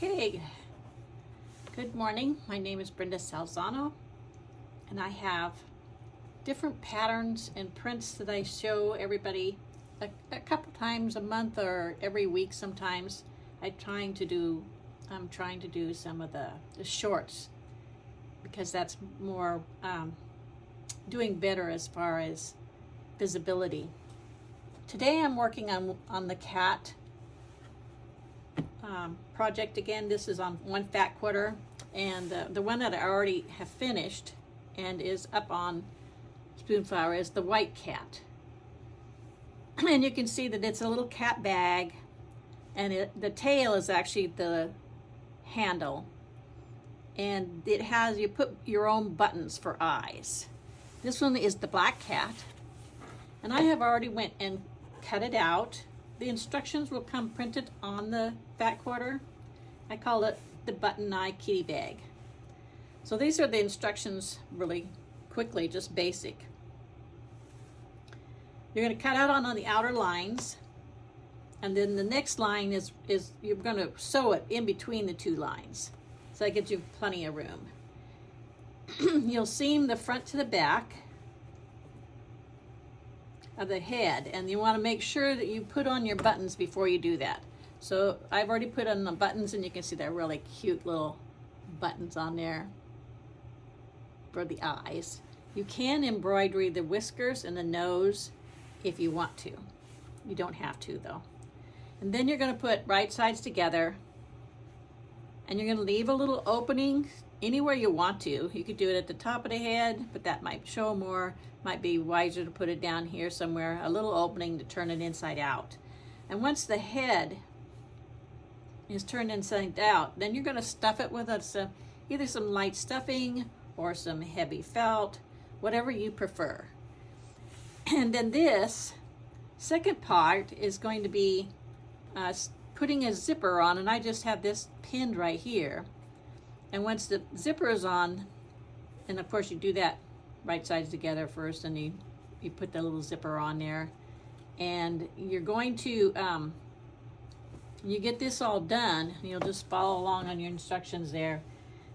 Okay, good morning. My name is Brenda Salzano, and I have different patterns and prints that I show everybody a couple times a month or every week sometimes. I'm trying to do some of the shorts because that's more doing better as far as visibility. Today I'm working on the cat project again. This is on one FatQuarter, and the one that I already have finished and is up on Spoonflower is the white cat. And you can see that it's a little cat bag, and the tail is actually the handle, and it has, you put your own buttons for eyes. This one is the black cat, and I have already went and cut it out. The instructions will come printed on the FatQuarter. I call it the button eye kitty bag. So these are the instructions really quickly, just basic. You're going to cut out on the outer lines, and then the next line is you're going to sew it in between the two lines. So that gives you plenty of room. You'll seam the front to the back of the head, and you want to make sure that you put on your buttons before you do that. So I've already put on the buttons, and you can see they're really cute little buttons on there for the eyes. You can embroider the whiskers and the nose if you want to. You don't have to though. And then you're going to put right sides together, and you're going to leave a little opening anywhere you want to. You could do it at the top of the head, but that might show more. Might be wiser to put it down here somewhere, a little opening to turn it inside out. And once the head is turned inside out, then you're going to stuff it with either some light stuffing or some heavy felt, whatever you prefer. And then this second part is going to be putting a zipper on, and I just have this pinned right here. And once the zipper is on, and of course you do that right sides together first, and you put the little zipper on there, and you're going to you get this all done, and you'll just follow along on your instructions there.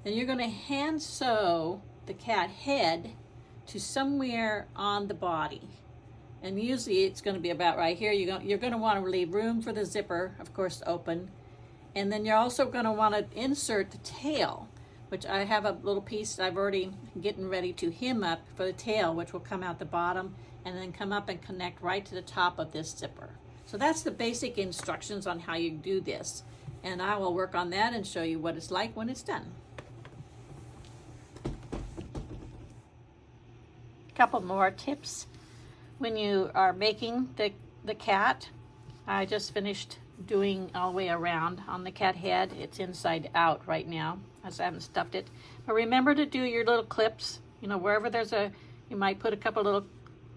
Then you're going to hand sew the cat head to somewhere on the body, and usually it's going to be about right here. You're going to want to leave room for the zipper, of course, to open, and then you're also going to want to insert the tail, which I have a little piece I've already getting ready to hem up for the tail, which will come out the bottom and then come up and connect right to the top of this zipper. So that's the basic instructions on how you do this, and I will work on that and show you what it's like when it's done. Couple more tips when you are making the cat. I just finished doing all the way around on the cat head. It's inside out right now, as I haven't stuffed it. But remember to do your little clips, wherever you might put a couple little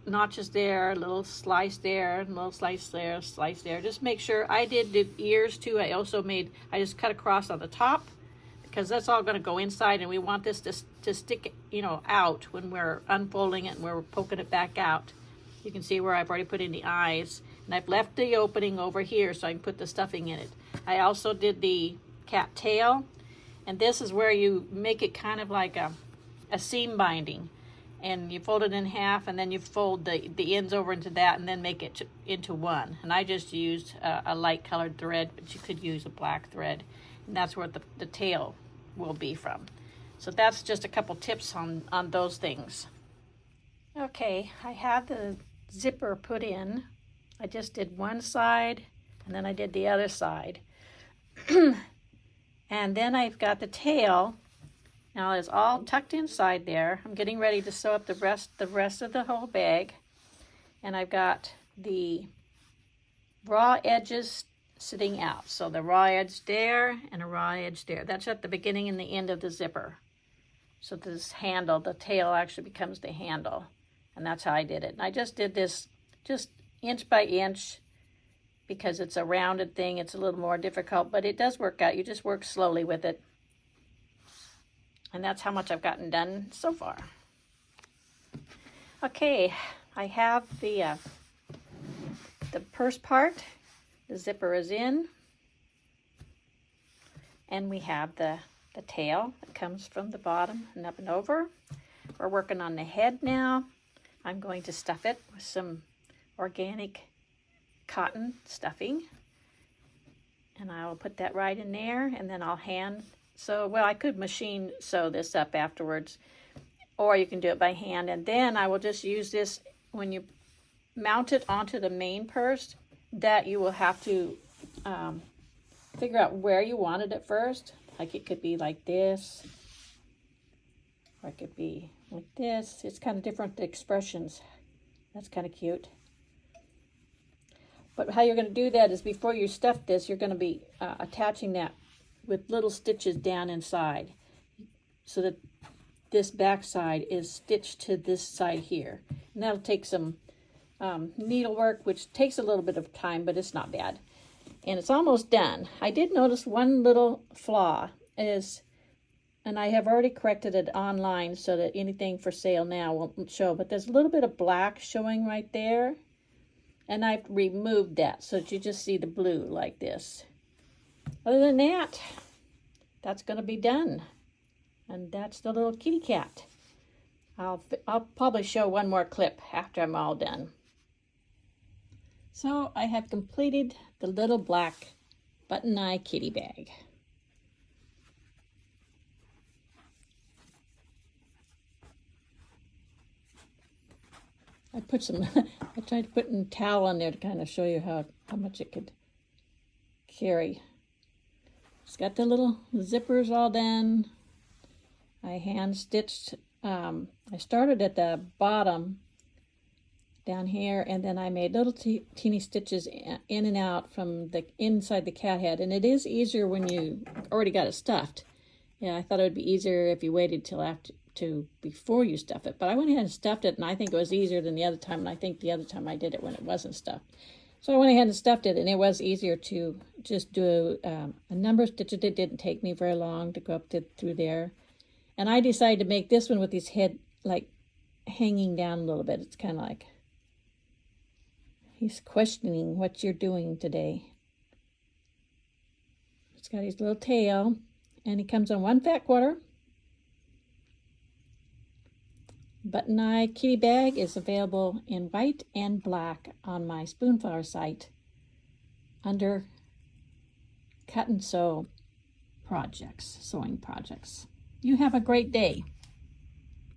notches there, a little slice there, a little slice there, slice there. Just make sure. I did the ears too. I just cut across on the top, because that's all going to go inside, and we want this to stick, out when we're unfolding it and we're poking it back out. You can see where I've already put in the eyes, and I've left the opening over here so I can put the stuffing in it. I also did the cat tail, and this is where you make it kind of like a seam binding, and you fold it in half, and then you fold the ends over into that, and then make it into one. And I just used a light colored thread, but you could use a black thread, and that's where the tail will be from. So that's just a couple tips on those things. Okay, I have the zipper put in. I just did one side, and then I did the other side. And then I've got the tail. Now it's all tucked inside there. I'm getting ready to sew up the rest of the whole bag. And I've got the raw edges sitting out. So the raw edge there and a raw edge there. That's at the beginning and the end of the zipper. So this handle, the tail actually becomes the handle. And that's how I did it. And I just did this just inch by inch, because it's a rounded thing. It's a little more difficult, but it does work out. You just work slowly with it. And that's how much I've gotten done so far. Okay, I have the purse part. The zipper is in. And we have the tail that comes from the bottom and up and over. We're working on the head now. I'm going to stuff it with some organic cotton stuffing. And I will put that right in there, and then I'll hand sew. Well, I could machine sew this up afterwards, or you can do it by hand. And then I will just use this when you mount it onto the main purse, that you will have to figure out where you want it at first. Like it could be like this, or it could be like this. It's kind of different expressions. That's kind of cute. But how you're going to do that is before you stuff this, you're going to be attaching that with little stitches down inside, so that this back side is stitched to this side here. And that'll take some needlework, which takes a little bit of time, but it's not bad. And it's almost done. I did notice one little flaw is, and I have already corrected it online so that anything for sale now won't show, but there's a little bit of black showing right there. And I've removed that so that you just see the blue like this. Other than that, that's going to be done. And that's the little kitty cat. I'll probably show one more clip after I'm all done. So I have completed the little black button eye kitty bag. I put some, I tried to put a towel on there to kind of show you how much it could carry. It's got the little zippers all done. I hand stitched, I started at the bottom down here, and then I made little teeny stitches in and out from the inside the cat head. And it is easier when you already got it stuffed. Yeah, I thought it would be easier if you waited till before you stuff it. But I went ahead and stuffed it, and I think it was easier than the other time. And I think the other time I did it when it wasn't stuffed. So I went ahead and stuffed it, and it was easier to just do a number of stitches. It didn't take me very long to go up through there. And I decided to make this one with his head like hanging down a little bit. It's kind of like he's questioning what you're doing today. It's got his little tail, and he comes on one FatQuarter. Button Eye Kitty Bag is available in white and black on my Spoonflower site under Cut and Sew projects, sewing projects. You have a great day.